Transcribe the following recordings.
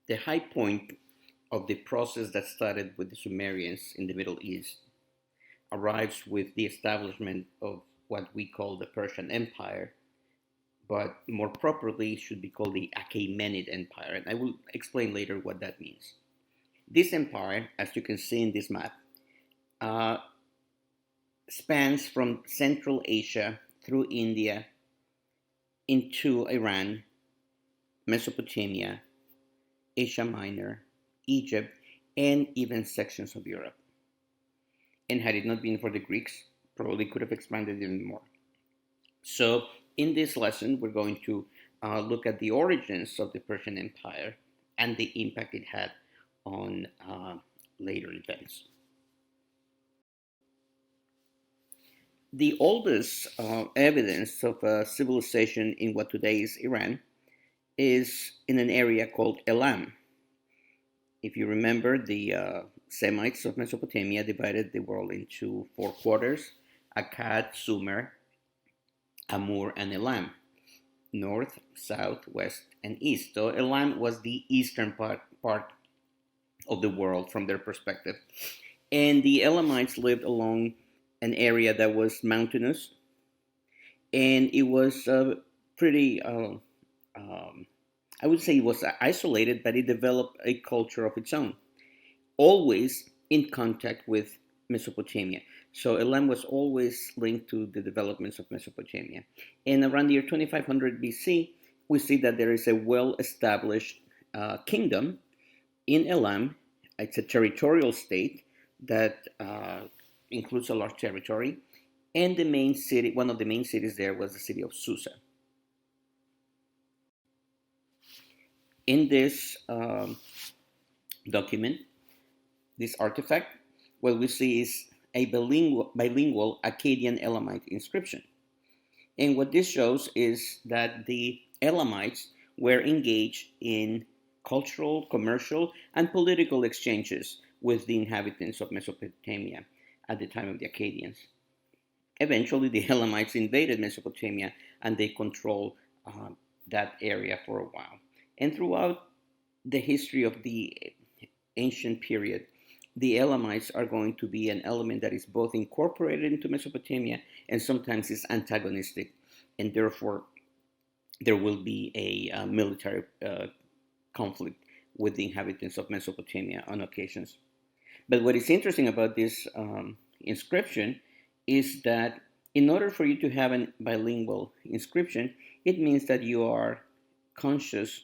The high point of the process that started with the Sumerians in the Middle East arrives with the establishment of what we call the Persian Empire, but more properly should be called the Achaemenid Empire. And I will explain later what that means. This empire, as you can see in this map, uh, spans from Central Asia through India into Iran, Mesopotamia, Asia Minor, Egypt, and even sections of Europe. And had it not been for the Greeks, probably could have expanded even more. So, in this lesson, we're going to look at the origins of the Persian Empire and the impact it had on later events. The oldest evidence of a civilization in what today is Iran is in an area called Elam. If you remember, the Semites of Mesopotamia divided the world into four quarters: Akkad, Sumer, Amur, and Elam, north, south, west, and east. So Elam was the eastern part of the world from their perspective. And the Elamites lived along an area that was mountainous, and it was pretty, I would say it was isolated, but it developed a culture of its own, always in contact with Mesopotamia. So Elam was always linked to the developments of Mesopotamia. And around the year 2500 BC, we see that there is a well established kingdom in Elam. It's a territorial state that includes a large territory. And the main city, one of the main cities there was the city of Susa. In this document, this artifact, what we see is a bilingual Akkadian Elamite inscription. And what this shows is that the Elamites were engaged in cultural, commercial, and political exchanges with the inhabitants of Mesopotamia at the time of the Akkadians. Eventually, the Elamites invaded Mesopotamia and they controlled that area for a while. And throughout the history of the ancient period, the Elamites are going to be an element that is both incorporated into Mesopotamia and sometimes is antagonistic, and therefore there will be a military conflict with the inhabitants of Mesopotamia on occasions. But what is interesting about this inscription is that in order for you to have a bilingual inscription, it means that you are conscious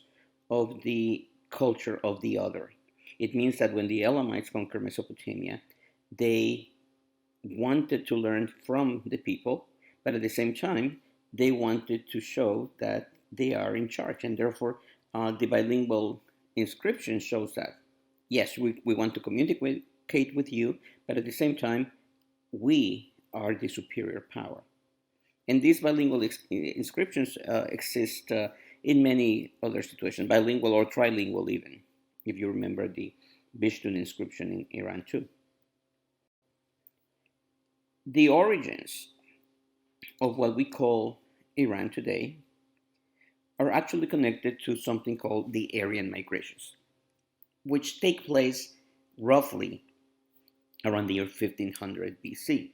of the culture of the other. It means that when the Elamites conquered Mesopotamia, they wanted to learn from the people, but at the same time, they wanted to show that they are in charge, and therefore the bilingual inscription shows that. Yes, we want to communicate with you, but at the same time, we are the superior power. And these bilingual inscriptions exist in many other situations, bilingual or trilingual even, if you remember the Bishtun inscription in Iran too. The origins of what we call Iran today are actually connected to something called the Aryan migrations, which take place roughly around the year 1500 BC.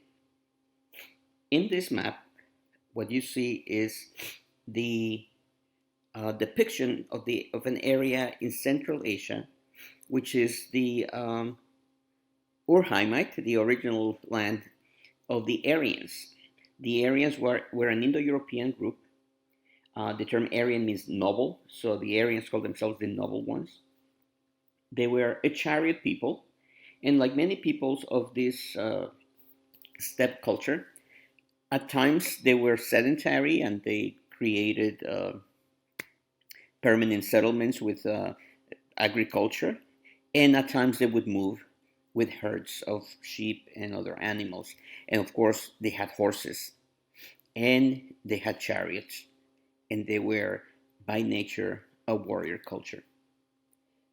In this map, what you see is the depiction of an area in Central Asia, which is the Ur-Haimite, the original land of the Aryans. The Aryans were an Indo-European group. The term Aryan means noble, so the Aryans called themselves the noble ones. They were a chariot people, and like many peoples of this steppe culture, at times they were sedentary and they created permanent settlements with agriculture, and at times they would move with herds of sheep and other animals. And of course, they had horses and they had chariots, and they were by nature a warrior culture.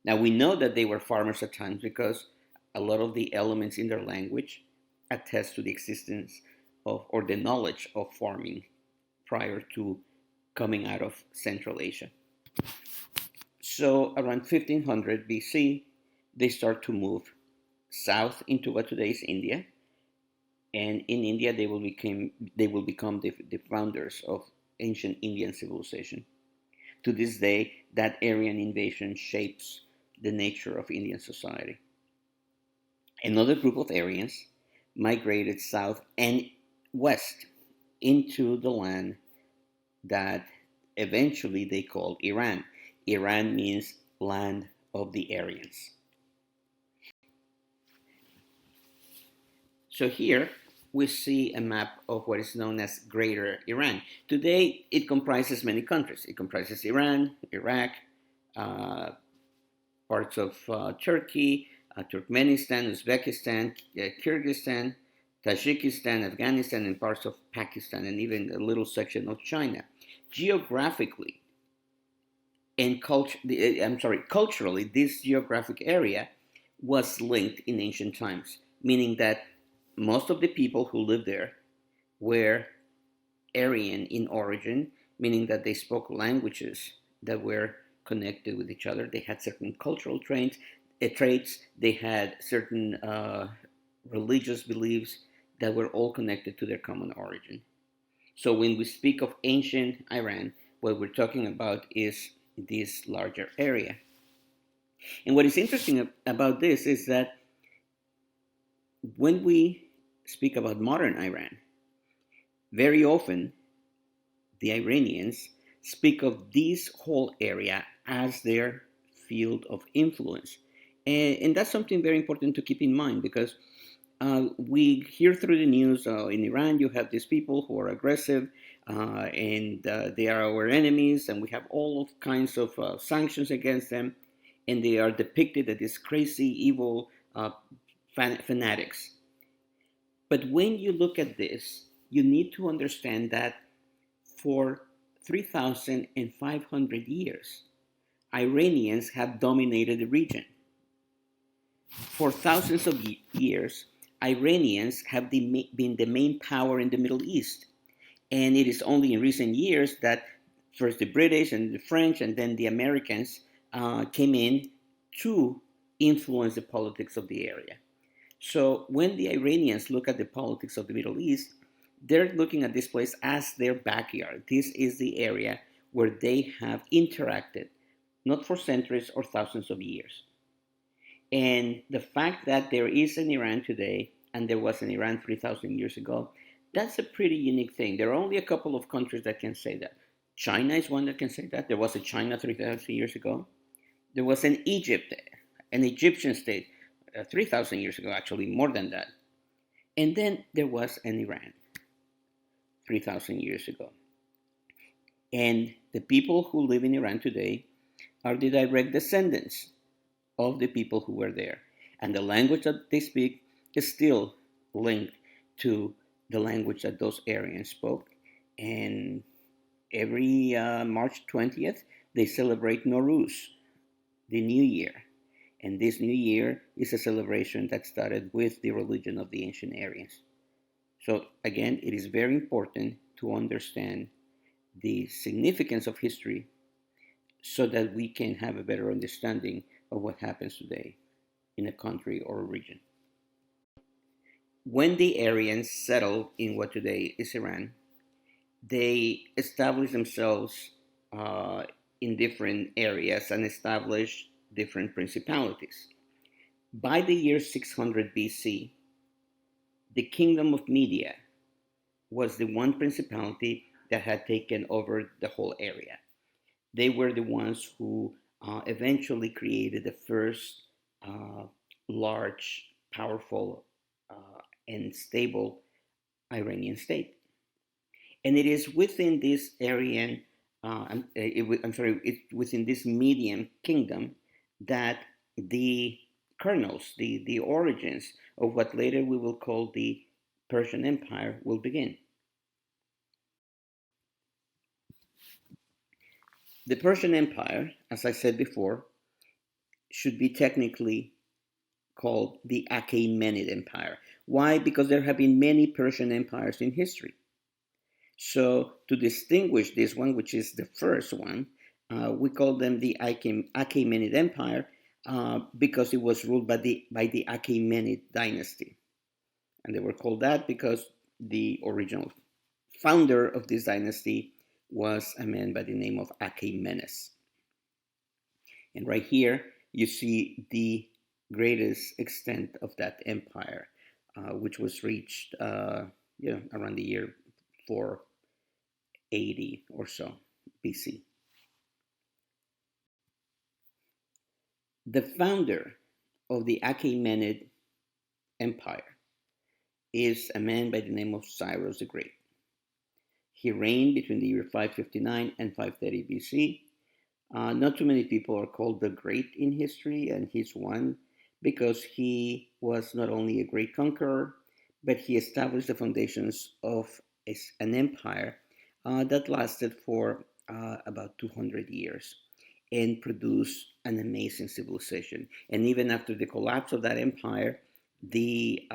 Now we know that they were farmers at times because a lot of the elements in their language attest to the existence of or the knowledge of farming prior to coming out of Central Asia. So around 1500 BC, they start to move south into what today is India, and in India they will become the founders of ancient Indian civilization. To this day, that Aryan invasion shapes the nature of Indian society. Another group of Aryans migrated south and west into the land that eventually they called Iran. Iran means land of the Aryans. So here we see a map of what is known as Greater Iran. Today it comprises many countries. It comprises Iran, Iraq, uh, parts of Turkey, Turkmenistan, Uzbekistan, Kyrgyzstan, Tajikistan, Afghanistan, and parts of Pakistan, and even a little section of China. Geographically and culturally, this geographic area was linked in ancient times, meaning that most of the people who lived there were Aryan in origin, meaning that they spoke languages that were connected with each other. They had certain cultural traits. They had certain religious beliefs that were all connected to their common origin. So when we speak of ancient Iran, what we're talking about is this larger area. And what is interesting about this is that when we speak about modern Iran, very often the Iranians speak of this whole area as their field of influence. And that's something very important to keep in mind because we hear through the news in Iran, you have these people who are aggressive and they are our enemies, and we have all kinds of sanctions against them, and they are depicted as these crazy, evil fanatics. But when you look at this, you need to understand that for 3,500 years, Iranians have dominated the region. For thousands of years, Iranians have been the main power in the Middle East. And it is only in recent years that first the British and the French and then the Americans came in to influence the politics of the area. So when the Iranians look at the politics of the Middle East, they're looking at this place as their backyard. This is the area where they have interacted, not for centuries or thousands of years. And the fact that there is an Iran today and there was an Iran 3,000 years ago, that's a pretty unique thing. There are only a couple of countries that can say that. China is one that can say that. There was a China 3,000 years ago. There was an Egypt, an Egyptian state 3,000 years ago, actually, more than that. And then there was an Iran 3,000 years ago. And the people who live in Iran today are the direct descendants of the people who were there. And the language that they speak is still linked to the language that those Aryans spoke. And every March 20th, they celebrate Nowruz, the New Year. And this New Year is a celebration that started with the religion of the ancient Aryans. So again, it is very important to understand the significance of history so that we can have a better understanding of what happens today in a country or a region. When the Aryans settled in what today is Iran, they established themselves in different areas and established different principalities. By the year 600 BC, the kingdom of Media was the one principality that had taken over the whole area. They were the ones who eventually created the first uh, large, powerful, and stable Iranian state. And it is within this Aryan, I'm sorry, within this medium kingdom that the kernels, the origins of what later we will call the Persian Empire will begin. The Persian Empire, as I said before, should be technically called the Achaemenid Empire. Why? Because there have been many Persian empires in history. So, to distinguish this one, which is the first one, We call them the Achaemenid Empire because it was ruled by the Achaemenid dynasty. And they were called that because the original founder of this dynasty was a man by the name of Achaemenes. And right here, you see the greatest extent of that empire, which was reached around the year 480 or so BC. The founder of the Achaemenid Empire is a man by the name of Cyrus the Great. He reigned between the year 559 and 530 BC. Not too many people are called the Great in history, and he's one because he was not only a great conqueror, but he established the foundations of an empire that lasted for about 200 years and produced an amazing civilization. And even after the collapse of that empire, the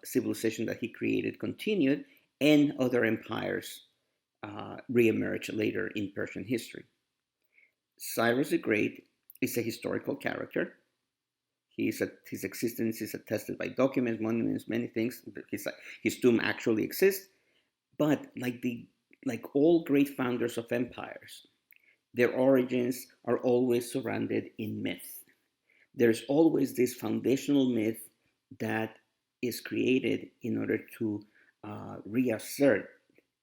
civilization that he created continued, and other empires reemerged later in Persian history. Cyrus the Great is a historical character. His existence is attested by documents, monuments, many things. His tomb actually exists. But like all great founders of empires, their origins are always surrounded in myth. There's always this foundational myth that is created in order to reassert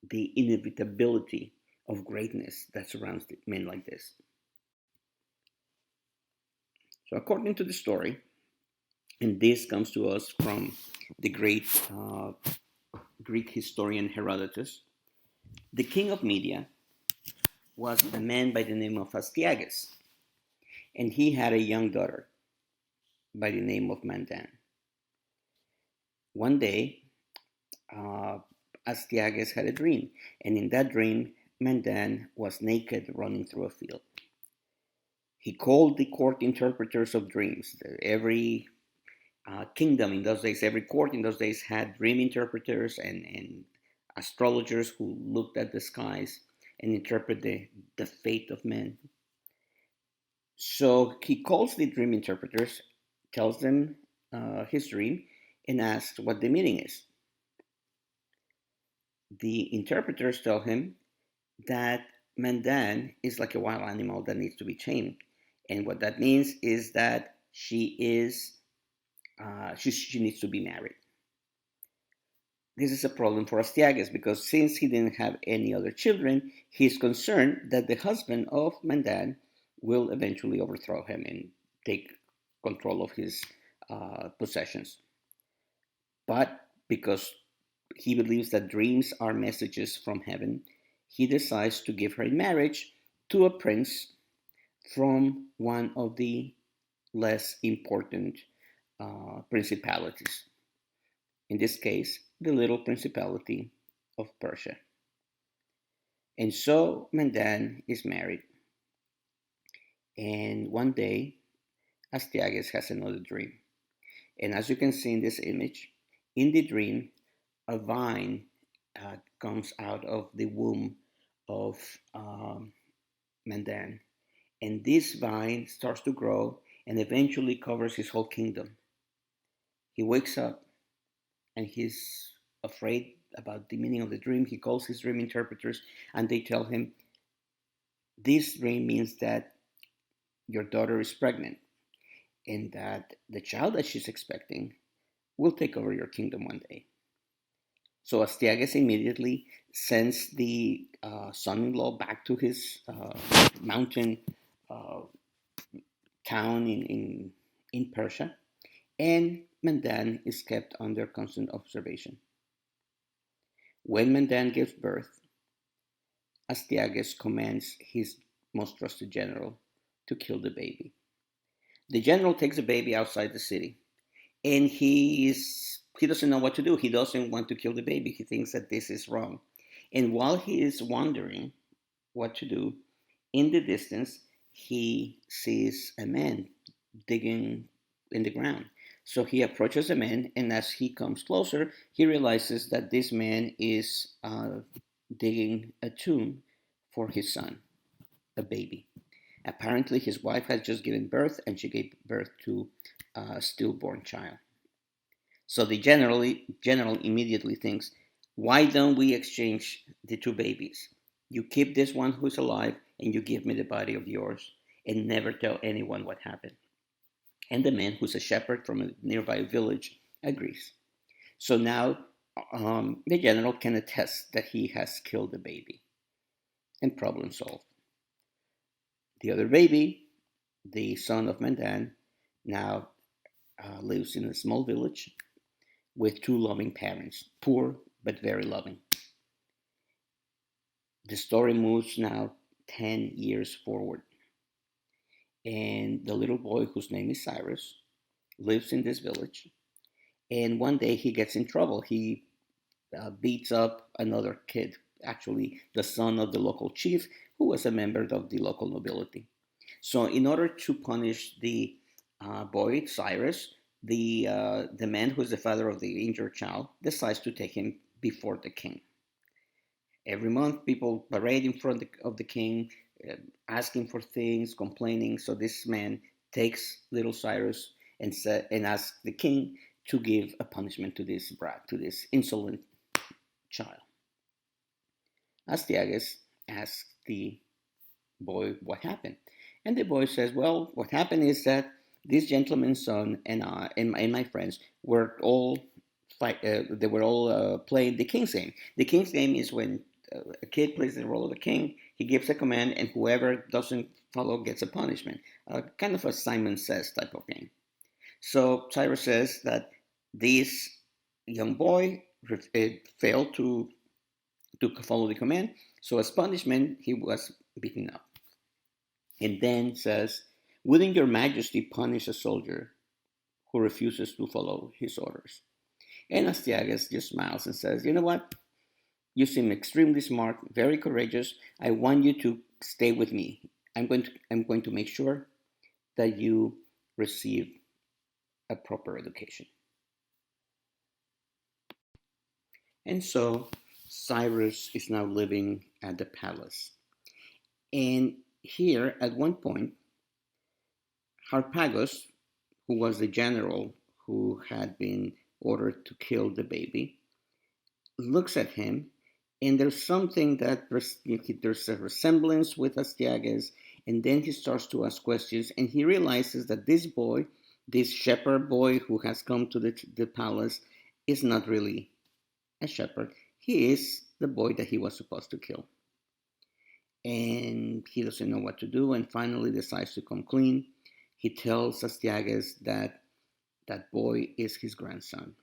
the inevitability of greatness that surrounds men like this. So, according to the story, and this comes to us from the great Greek historian Herodotus, the king of Media was a man by the name of Astyages, and he had a young daughter by the name of Mandan. One day, uh, Astyages had a dream, and in that dream, Mandan was naked running through a field. He called the court interpreters of dreams. Every kingdom in those days, every court in those days had dream interpreters and astrologers who looked at the skies and interpret the fate of men. So he calls the dream interpreters, tells them his dream, and asks what the meaning is. The interpreters tell him that Mandan is like a wild animal that needs to be tamed. And what that means is that she needs to be married. This is a problem for Astyages because since he didn't have any other children, he's concerned that the husband of Mandan will eventually overthrow him and take control of his possessions. But because he believes that dreams are messages from heaven, he decides to give her in marriage to a prince from one of the less important principalities. In this case, the little principality of Persia. And so Mandan is married. And one day, Astyages has another dream. And as you can see in this image, in the dream, a vine comes out of the womb of Mandan. And this vine starts to grow and eventually covers his whole kingdom. He wakes up and he's afraid about the meaning of the dream. He calls his dream interpreters and they tell him, this dream means that your daughter is pregnant and that the child that she's expecting will take over your kingdom one day. So Astyages immediately sends the son-in-law back to his mountain uh, town in Persia, and Mandan is kept under constant observation. When Mandan gives birth, Astyages commands his most trusted general to kill the baby. The general takes the baby outside the city, and he doesn't know what to do. He doesn't want to kill the baby. He thinks that this is wrong. And while he is wondering what to do, in the distance he sees a man digging in the ground. So he approaches the man, and as he comes closer, he realizes that this man is digging a tomb for his son, a baby. Apparently, his wife had just given birth, and she gave birth to a stillborn child. So the general immediately thinks, why don't we exchange the two babies? You keep this one who's alive, and you give me the body of yours, and never tell anyone what happened. And the man, who's a shepherd from a nearby village, agrees. So now the general can attest that he has killed the baby, and problem solved. The other baby, the son of Mandan, now lives in a small village with two loving parents, poor but very loving. The story moves now 10 years forward, and the little boy, whose name is Cyrus, lives in this village. And one day he gets in trouble. He beats up another kid, actually, the son of the local chief, who was a member of the local nobility. So, in order to punish the boy, Cyrus, the man who is the father of the injured child decides to take him before the king. Every month, people parade in front of the king, uh, asking for things, complaining. So this man takes little Cyrus and asks the king to give a punishment to this brat, to this insolent child. Astyages asks the boy what happened, and the boy says, "Well, what happened is that this gentleman's son and I and my friends were all they were all playing the king's game. The king's game is when a kid plays the role of the king. He gives a command, and whoever doesn't follow gets a punishment. Kind of a Simon Says type of game." So Cyrus says that this young boy failed to follow the command. So as punishment, he was beaten up. And then says, "Wouldn't your majesty punish a soldier who refuses to follow his orders?" And Astyages just smiles and says, "You know what? You seem extremely smart, very courageous. I want you to stay with me. I'm going to make sure that you receive a proper education." And so Cyrus is now living at the palace. And here, at one point, Harpagos, who was the general who had been ordered to kill the baby, looks at him, and there's something that there's a resemblance with Astyages, and then he starts to ask questions, and he realizes that this boy, this shepherd boy who has come to the palace, is not really a shepherd. He is the boy that he was supposed to kill. And he doesn't know what to do, and finally decides to come clean. He tells Astyages that that boy is his grandson.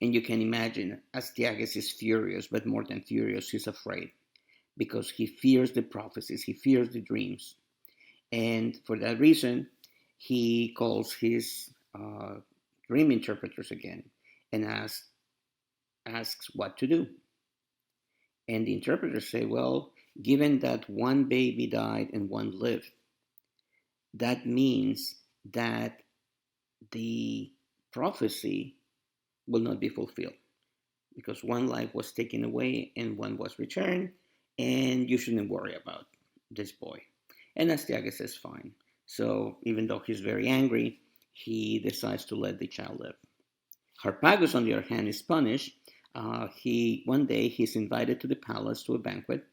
And you can imagine, Astyages is furious, but more than furious, he's afraid because he fears the prophecies, he fears the dreams. And for that reason, he calls his dream interpreters again and asks what to do. And the interpreters say, well, given that one baby died and one lived, that means that the prophecy will not be fulfilled because one life was taken away and one was returned, and you shouldn't worry about this boy. And Astyages says, fine. So even though he's very angry, he decides to let the child live. Harpagos, on the other hand, is punished. He one day he's invited to the palace to a banquet,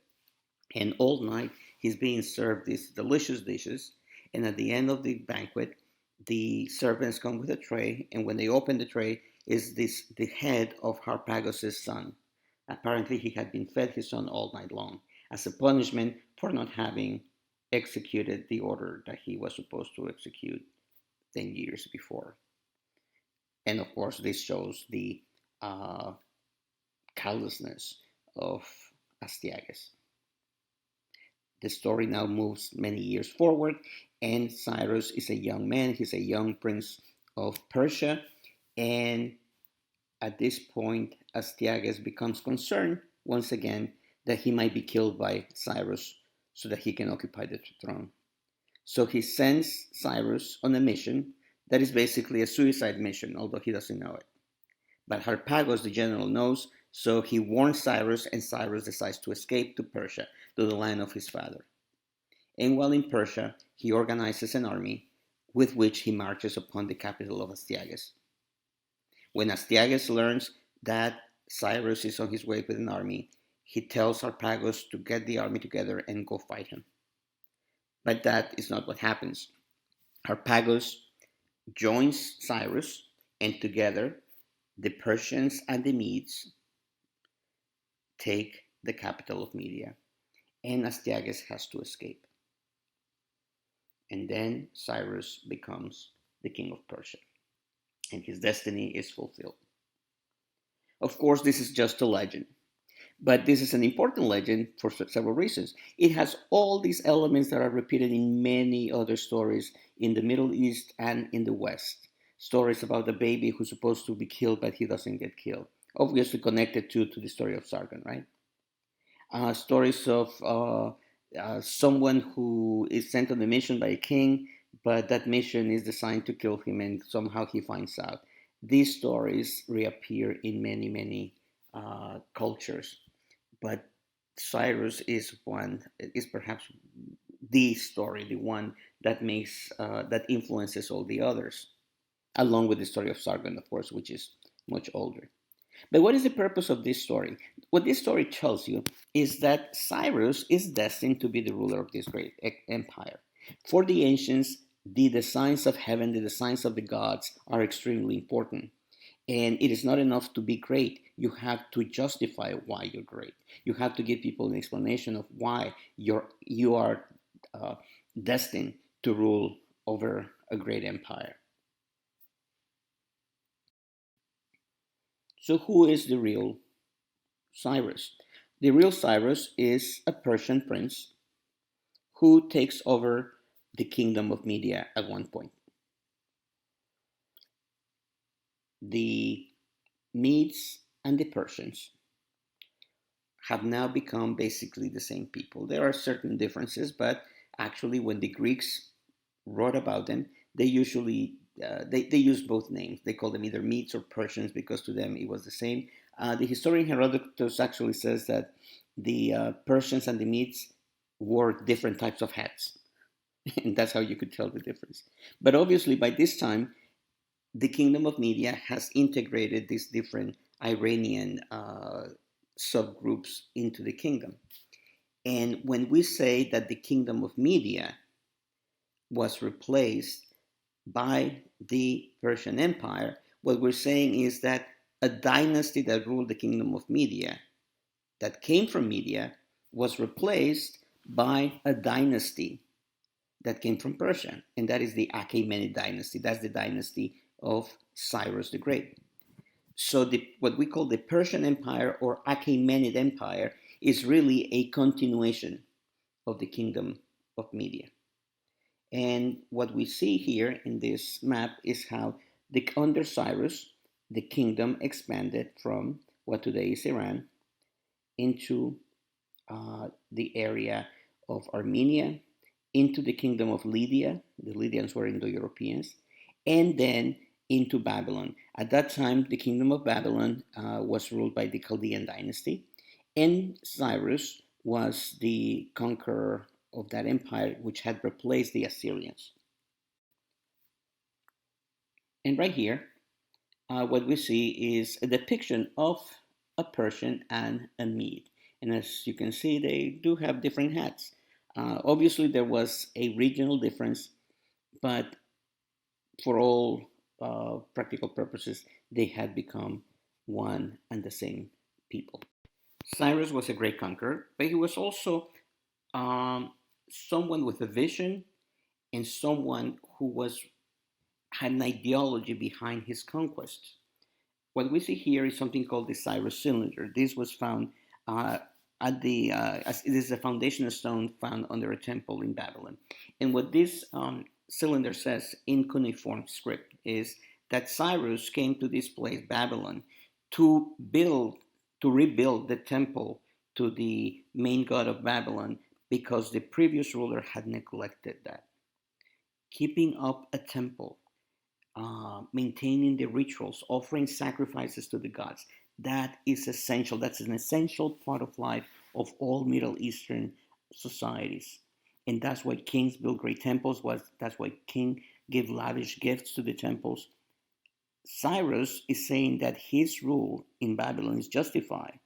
and all night he's being served these delicious dishes. And at the end of the banquet, the servants come with a tray, and when they open the tray, is this the head of Harpagos' son. Apparently, he had been fed his son all night long as a punishment for not having executed the order that he was supposed to execute 10 years before. And of course, this shows the uh, callousness of Astyages. The story now moves many years forward, and Cyrus is a young man. He's a young prince of Persia, and at this point, Astyages becomes concerned once again that he might be killed by Cyrus so that he can occupy the throne. So he sends Cyrus on a mission that is basically a suicide mission, although he doesn't know it. But Harpagos, the general, knows, so he warns Cyrus, and Cyrus decides to escape to Persia, to the land of his father. And while in Persia, he organizes an army with which he marches upon the capital of Astyages. When Astyages learns that Cyrus is on his way with an army, he tells Harpagos to get the army together and go fight him. But that is not what happens. Harpagos joins Cyrus, and together the Persians and the Medes take the capital of Media, and Astyages has to escape. And then Cyrus becomes the king of Persia, and his destiny is fulfilled. Of course, this is just a legend, but this is an important legend for several reasons. It has all these elements that are repeated in many other stories in the Middle East and in the West. Stories about the baby who's supposed to be killed, but he doesn't get killed. Obviously connected to the story of Sargon, right? Stories of someone who is sent on a mission by a king, but that mission is designed to kill him, and somehow he finds out. These stories reappear in many, many cultures, but Cyrus is perhaps the story, the one that influences all the others, along with the story of Sargon, of course, which is much older. But what is the purpose of this story? What this story tells you is that Cyrus is destined to be the ruler of this great empire. For the ancients, the designs of heaven, the designs of the gods are extremely important. And it is not enough to be great. You have to justify why you're great. You have to give people an explanation of why you are uh, destined to rule over a great empire. So, who is the real Cyrus? The real Cyrus is a Persian prince who takes over the kingdom of Media at one point. The Medes and the Persians have now become basically the same people. There are certain differences, but actually, when the Greeks wrote about them, they usually they use both names. They call them either Medes or Persians because to them it was the same. The historian Herodotus actually says that the Persians and the Medes wore different types of hats, and that's how you could tell the difference. But obviously, by this time, the Kingdom of Media has integrated these different Iranian subgroups into the kingdom. And when we say that the Kingdom of Media was replaced by the Persian Empire, what we're saying is that a dynasty that ruled the Kingdom of Media, that came from Media, was replaced by a dynasty that came from Persia, and that is the Achaemenid dynasty. That's the dynasty of Cyrus the Great. So what we call the Persian Empire or Achaemenid Empire is really a continuation of the Kingdom of Media. And what we see here in this map is how under Cyrus, the kingdom expanded from what today is Iran into the area of Armenia, into the kingdom of Lydia. The Lydians were Indo-Europeans, and then into Babylon. At that time, the kingdom of Babylon was ruled by the Chaldean dynasty, and Cyrus was the conqueror of that empire, which had replaced the Assyrians. And right here, what we see is a depiction of a Persian and a Mede. And as you can see, they do have different hats. Obviously, there was a regional difference, but for all practical purposes, they had become one and the same people. Cyrus was a great conqueror, but he was also um, someone with a vision and someone who had an ideology behind his conquests. What we see here is something called the Cyrus cylinder. This was found uh, as it is a foundation stone found under a temple in Babylon. And what this cylinder says in cuneiform script is that Cyrus came to this place, Babylon, to rebuild the temple to the main god of Babylon because the previous ruler had neglected that. Keeping up a temple, maintaining the rituals, offering sacrifices to the gods. That is essential. That's an essential part of life of all Middle Eastern societies. And that's why kings built great temples. That's why king gave lavish gifts to the temples. Cyrus is saying that his rule in Babylon is justified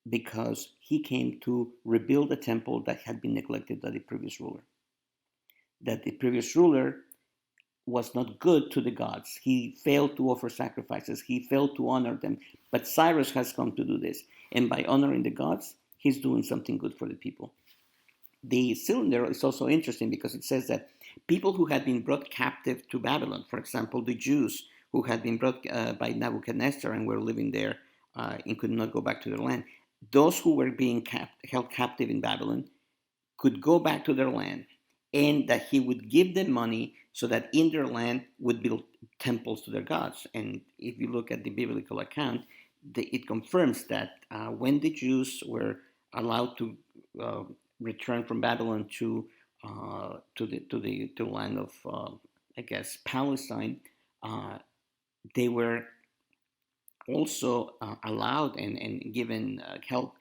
because he came to rebuild a temple that had been neglected by the previous ruler. That the previous ruler was not good to the gods. He failed to offer sacrifices. He failed to honor them. But Cyrus has come to do this. And by honoring the gods, he's doing something good for the people. The cylinder is also interesting because it says that people who had been brought captive to Babylon, for example, the Jews who had been brought by Nebuchadnezzar and were living there and could not go back to their land, those who were being held captive in Babylon could go back to their land, and that he would give them money so that in their land would build temples to their gods. And if you look at the biblical account, it confirms that when the Jews were allowed to uh, return from Babylon to the land of I guess Palestine, uh, they were also allowed and given help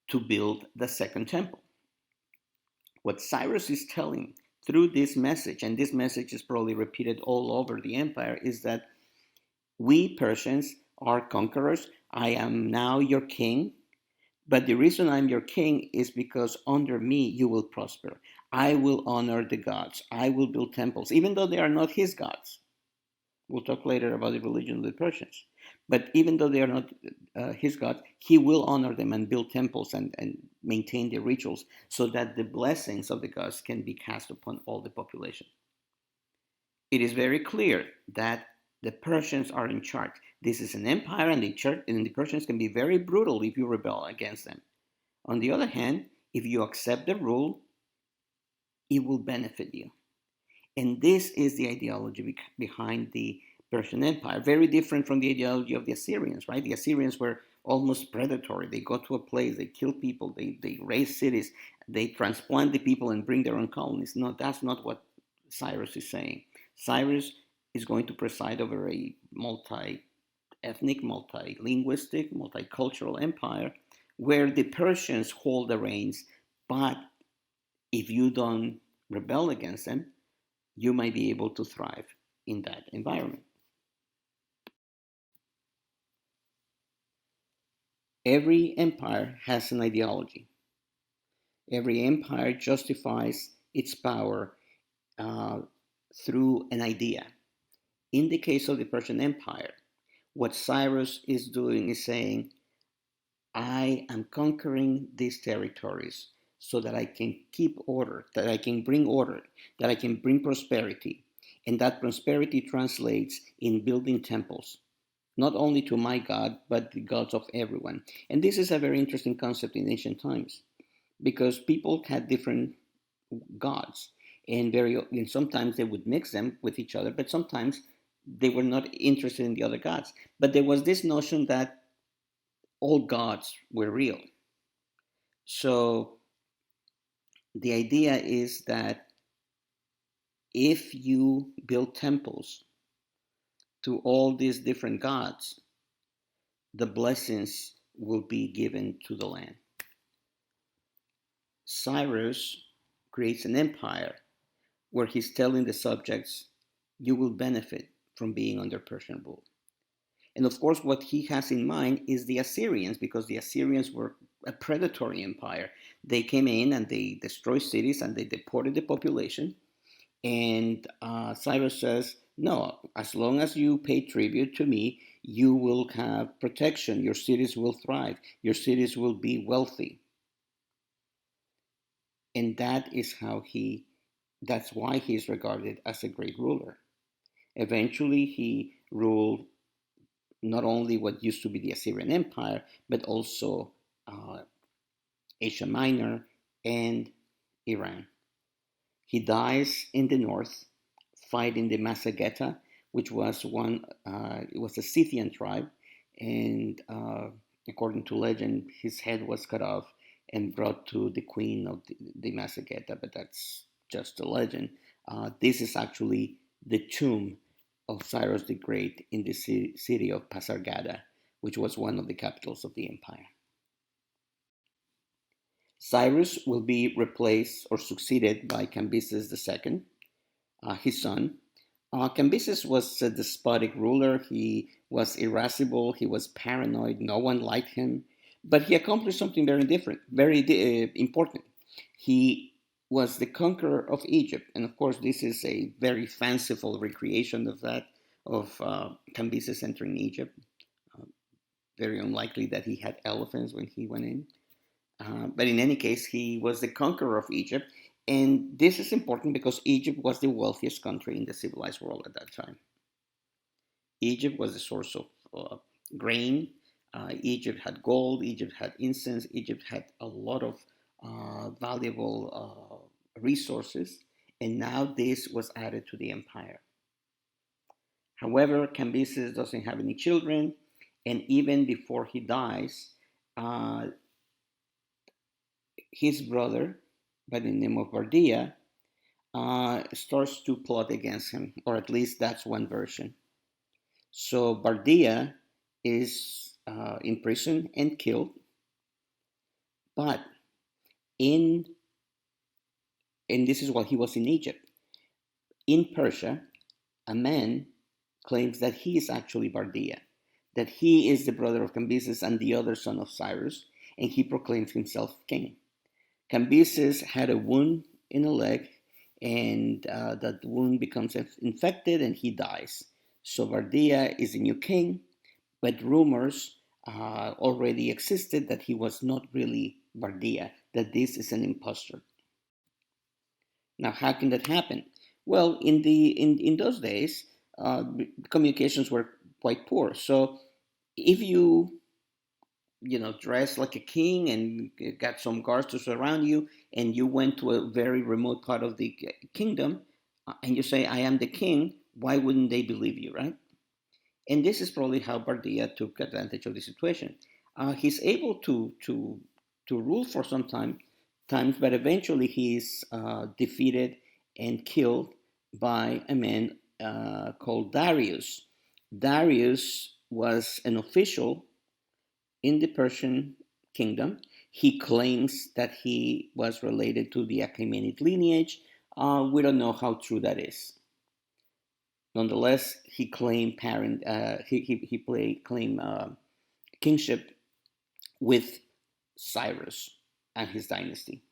to build the second temple. What Cyrus is telling through this message, and this message is probably repeated all over the empire, is that we Persians are conquerors. I am now your king, but the reason I'm your king is because under me you will prosper. I will honor the gods. I will build temples, even though they are not his gods. We'll talk later about the religion of the Persians. But even though they are not his God, he will honor them and build temples and maintain the rituals so that the blessings of the gods can be cast upon all the population. It is very clear that the Persians are in charge. This is an empire, and the Persians can be very brutal if you rebel against them. On the other hand, if you accept the rule, it will benefit you. And this is the ideology behind the Persian Empire, very different from the ideology of the Assyrians, right? The Assyrians were almost predatory. They go to a place, they kill people, they raise cities, they transplant the people and bring their own colonies. No, that's not what Cyrus is saying. Cyrus is going to preside over a multi ethnic, multi linguistic, multicultural empire where the Persians hold the reins, but if you don't rebel against them, you might be able to thrive in that environment. Every empire has an ideology. Every empire justifies its power uh, through an idea. In the case of the Persian Empire, what Cyrus is doing is saying, I am conquering these territories so that I can keep order, that I can bring order, that I can bring prosperity. And that prosperity translates in building temples, not only to my God, but the gods of everyone. And this is a very interesting concept in ancient times because people had different gods, and sometimes they would mix them with each other, but sometimes they were not interested in the other gods. But there was this notion that all gods were real. So the idea is that if you build temples to all these different gods, the blessings will be given to the land. Cyrus creates an empire where he's telling the subjects, you will benefit from being under Persian rule. And of course, what he has in mind is the Assyrians, because the Assyrians were a predatory empire. They came in and they destroyed cities and they deported the population. And Cyrus says, no, as long as you pay tribute to me, you will have protection. Your cities will thrive. Your cities will be wealthy. And that's why he is regarded as a great ruler. Eventually, he ruled not only what used to be the Assyrian Empire, but also uh, Asia Minor and Iran. He dies in the north, fighting the Massageta, which was it was a Scythian tribe, and according to legend, his head was cut off and brought to the queen of the Massageta, but that's just a legend. This is actually the tomb of Cyrus the Great in the city of Pasargada, which was one of the capitals of the empire. Cyrus will be replaced or succeeded by Cambyses II, his son. Cambyses was a despotic ruler. He was irascible. He was paranoid. No one liked him. But he accomplished something very different, very important. He was the conqueror of Egypt. And of course, this is a very fanciful recreation of that, of Cambyses entering Egypt. Uh, Very unlikely that he had elephants when he went in. But in any case, he was the conqueror of Egypt. And this is important because Egypt was the wealthiest country in the civilized world at that time. Egypt was the source of grain. Egypt had gold. Egypt had incense. Egypt had a lot of valuable resources. And now this was added to the empire. However, Cambyses doesn't have any children. And even before he dies, uh, his brother, by the name of Bardia, starts to plot against him, or at least that's one version. So Bardia is imprisoned and killed, but in and this is while he was in Egypt. In Persia, a man claims that he is actually Bardia, that he is the brother of Cambyses and the other son of Cyrus, and he proclaims himself king. Cambyses had a wound in a leg, and that wound becomes infected, and he dies. So Bardia is the new king, but rumors already existed that he was not really Bardia, that this is an impostor. Now, how can that happen? Well, in those days, communications were quite poor. So if you dress like a king and got some guards to surround you, and you went to a very remote part of the kingdom, and you say, I am the king, why wouldn't they believe you, right? And this is probably how Bardia took advantage of the situation. He's able to rule for some times, but eventually he's defeated and killed by a man called Darius. Darius was an official in the Persian kingdom. He claims that he was related to the Achaemenid lineage. We don't know how true that is. Nonetheless, he claimed claimed kingship with Cyrus and his dynasty.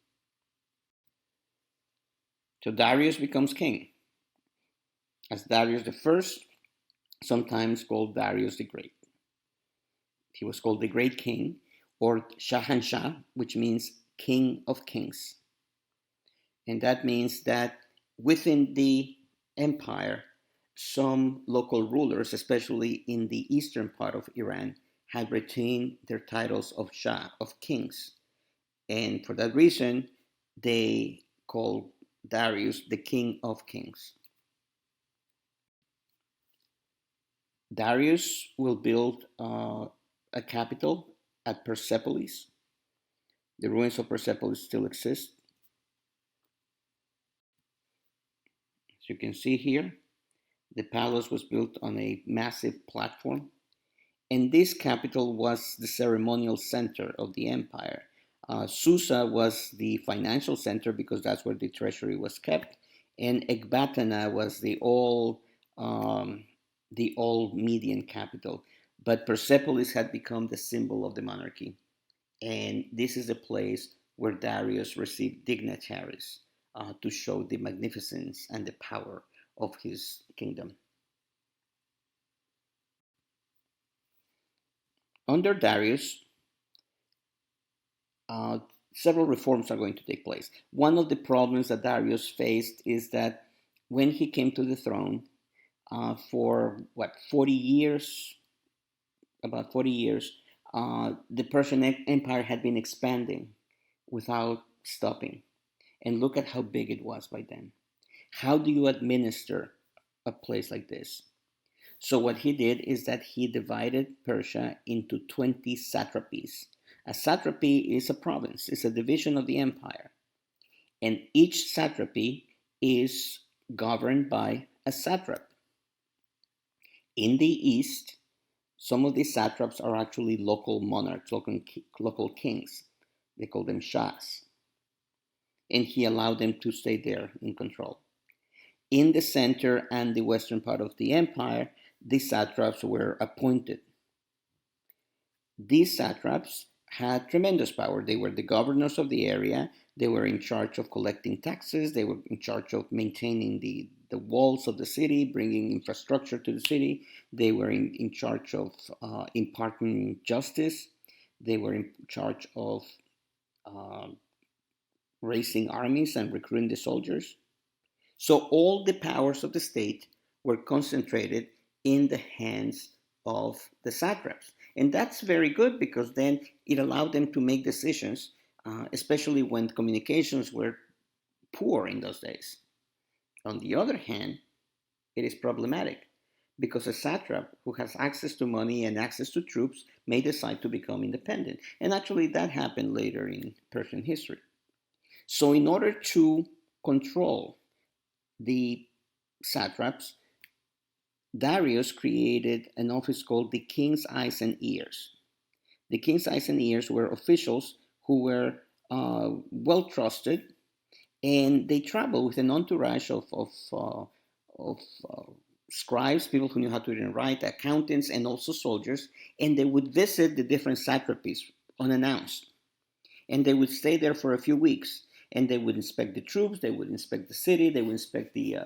So Darius becomes king as Darius the First, sometimes called Darius the Great. He was called the Great King, or Shahanshah, which means King of Kings. And that means that within the empire, some local rulers, especially in the eastern part of Iran, had retained their titles of Shah, of kings. And for that reason, they called Darius the King of Kings. Darius will build a capital at Persepolis. The ruins of Persepolis still exist. As you can see here, the palace was built on a massive platform, and this capital was the ceremonial center of the empire. Susa was the financial center because that's where the treasury was kept, and Ecbatana was the old Median capital. But Persepolis had become the symbol of the monarchy, and this is a place where Darius received dignitaries to show the magnificence and the power of his kingdom. Under Darius, uh, several reforms are going to take place. One of the problems that Darius faced is that when he came to the throne, for what 40 years, about 40 years, the Persian Empire had been expanding without stopping. And look at how big it was by then. How do you administer a place like this? So what he did is that he divided Persia into 20 satrapies. A satrapy is a province, it's a division of the empire. And each satrapy is governed by a satrap. In the east, some of these satraps are actually local monarchs, local kings. They call them shahs. and he allowed them to stay there in control. In the center and the western part of the empire, the satraps were appointed. These satraps had tremendous power. They were the governors of the area. They were in charge of collecting taxes. They were in charge of maintaining the walls of the city, bringing infrastructure to the city. They were in charge of imparting justice. They were in charge of uh, raising armies and recruiting the soldiers. So all the powers of the state were concentrated in the hands of the satraps. And that's very good because then it allowed them to make decisions, especially when communications were poor in those days. On the other hand, it is problematic because a satrap who has access to money and access to troops may decide to become independent. And actually, that happened later in Persian history. So, in order to control the satraps, Darius created an office called the King's Eyes and Ears. The King's Eyes and Ears were officials who were well trusted, and they traveled with an entourage of scribes, people who knew how to read and write, accountants, and also soldiers, and they would visit the different satrapies unannounced, and they would stay there for a few weeks, and they would inspect the troops, they would inspect the city, they would inspect the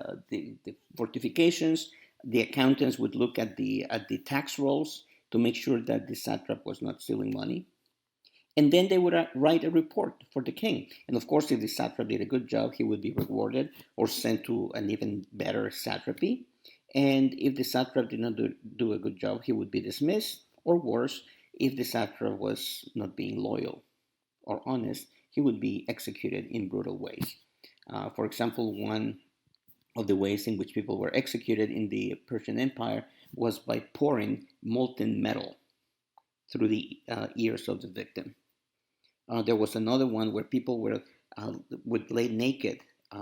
fortifications. The accountants would look at the tax rolls to make sure that the satrap was not stealing money, and then they would write a report for the king. And of course, if the satrap did a good job, he would be rewarded or sent to an even better satrapy. And if the satrap did not do a good job, he would be dismissed, or worse, if the satrap was not being loyal or honest, he would be executed in brutal ways. For example, one of the ways in which people were executed in the Persian Empire was by pouring molten metal through the ears of the victim. There was another one where people would lay naked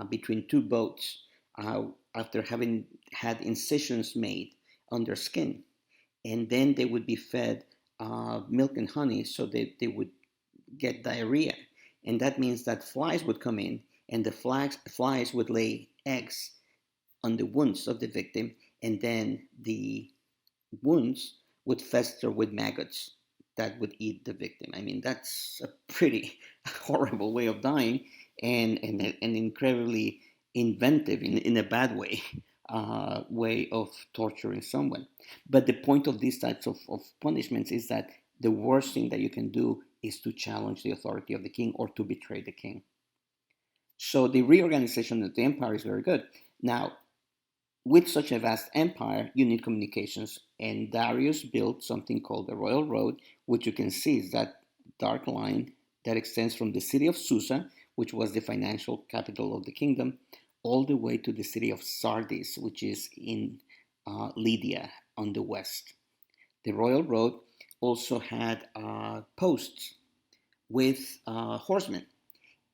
between two boats after having had incisions made on their skin, and then they would be fed milk and honey so they would get diarrhea. And that means that flies would come in, and the flies would lay eggs on the wounds of the victim, and then the wounds would fester with maggots that would eat the victim. I mean, that's a pretty horrible way of dying, and incredibly inventive in a bad way. Way of torturing someone. But the point of these types of punishments is that the worst thing that you can do is to challenge the authority of the king or to betray the king. So the reorganization of the empire is very good. Now, with such a vast empire, you need communications, and Darius built something called the Royal Road, which you can see is that dark line that extends from the city of Susa, which was the financial capital of the kingdom, all the way to the city of Sardis, which is in Lydia on the west. The Royal Road also had posts with horsemen,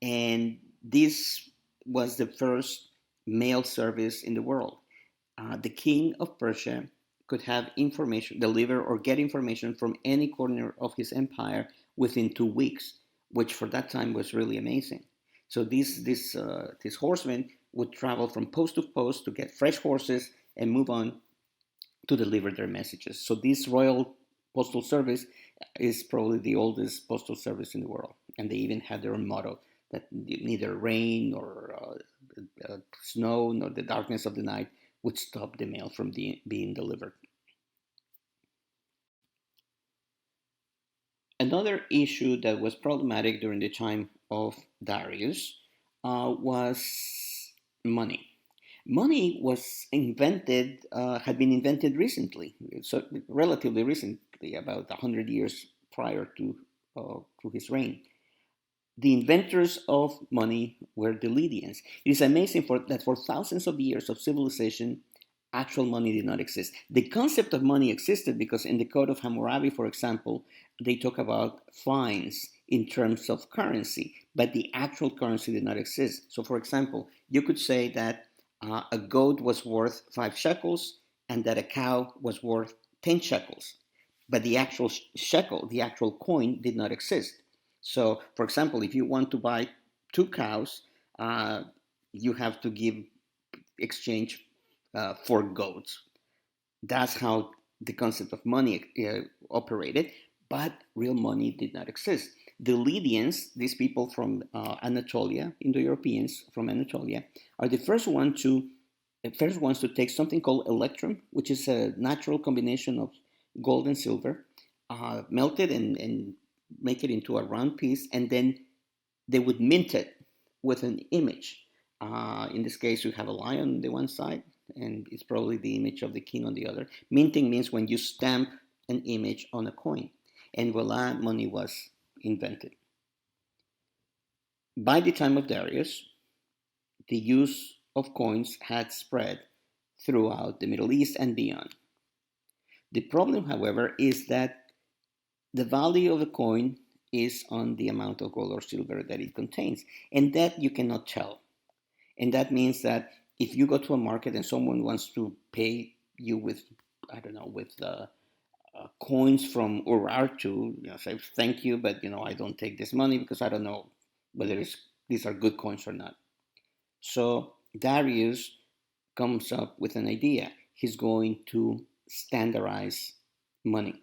and this was the first mail service in the world. The king of Persia could have information, deliver or get information from any corner of his empire within 2 weeks, which for that time was really amazing. So these horsemen would travel from post to post to get fresh horses and move on to deliver their messages. So this royal postal service is probably the oldest postal service in the world, and they even had their own motto that neither rain nor snow nor the darkness of the night would stop the mail from being delivered. Another issue that was problematic during the time of Darius was money. Money was invented, had been invented recently, so relatively recently, about 100 years prior to his reign. The inventors of money were the Lydians. It is amazing that for thousands of years of civilization, actual money did not exist. The concept of money existed because in the Code of Hammurabi, for example, they talk about fines in terms of currency, but the actual currency did not exist. So, for example, you could say that a goat was worth 5 shekels and that a cow was worth 10 shekels, but the actual shekel, the actual coin, did not exist. So, for example, if you want to buy 2 cows, uh, you have to give exchange for goats. That's how the concept of money operated, but real money did not exist. The Lydians, these people from Anatolia, Indo-Europeans from Anatolia, are the first ones to take something called electrum, which is a natural combination of gold and silver, melt it and make it into a round piece, and then they would mint it with an image. In this case, you have a lion on the one side, and it's probably the image of the king on the other. Minting means when you stamp an image on a coin, and voila, money was invented. By the time of Darius, the use of coins had spread throughout the Middle East and beyond. The problem, however, is that the value of a coin is on the amount of gold or silver that it contains, and that you cannot tell. And that means that if you go to a market and someone wants to pay you with, I don't know, with coins from Urartu, say thank you, but I don't take this money because I don't know whether these are good coins or not. So Darius comes up with an idea. He's going to standardize money.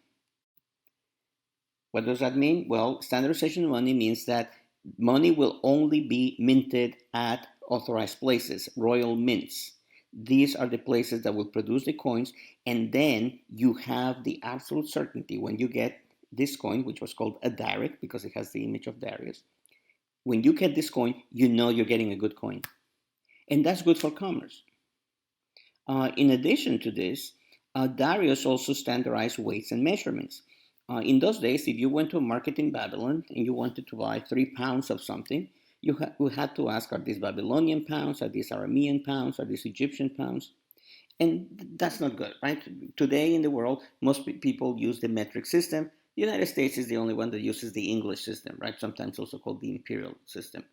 What does that mean? Well, standardization of money means that money will only be minted at authorized places, royal mints. These are the places that will produce the coins, and then you have the absolute certainty when you get this coin, which was called a direct because it has the image of Darius. When you get this coin, you know you're getting a good coin. And that's good for commerce. In addition to this, Darius also standardized weights and measurements. In those days, if you went to a market in Babylon and you wanted to buy 3 pounds of something, you had to ask, are these Babylonian pounds? Are these Aramean pounds? Are these Egyptian pounds? And that's not good, right? Today in the world, most people use the metric system. The United States is the only one that uses the English system, right? Sometimes also called the imperial system.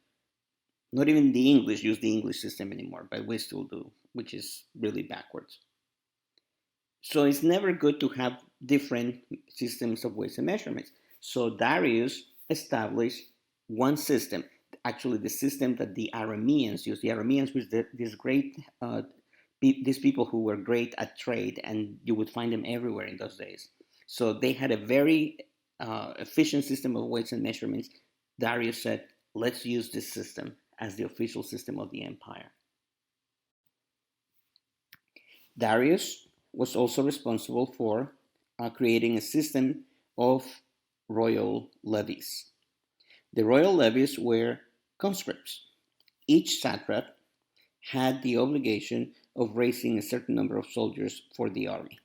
Not even the English use the English system anymore, but we still do, which is really backwards. So it's never good to have different systems of weights and measurements. So Darius established one system, actually the system that the Arameans used. The Arameans was this great, these people who were great at trade, and you would find them everywhere in those days. So they had a very efficient system of weights and measurements. Darius said, let's use this system as the official system of the empire. Darius was also responsible for creating a system of royal levies. The royal levies were conscripts. Each satrap had the obligation of raising a certain number of soldiers for the army.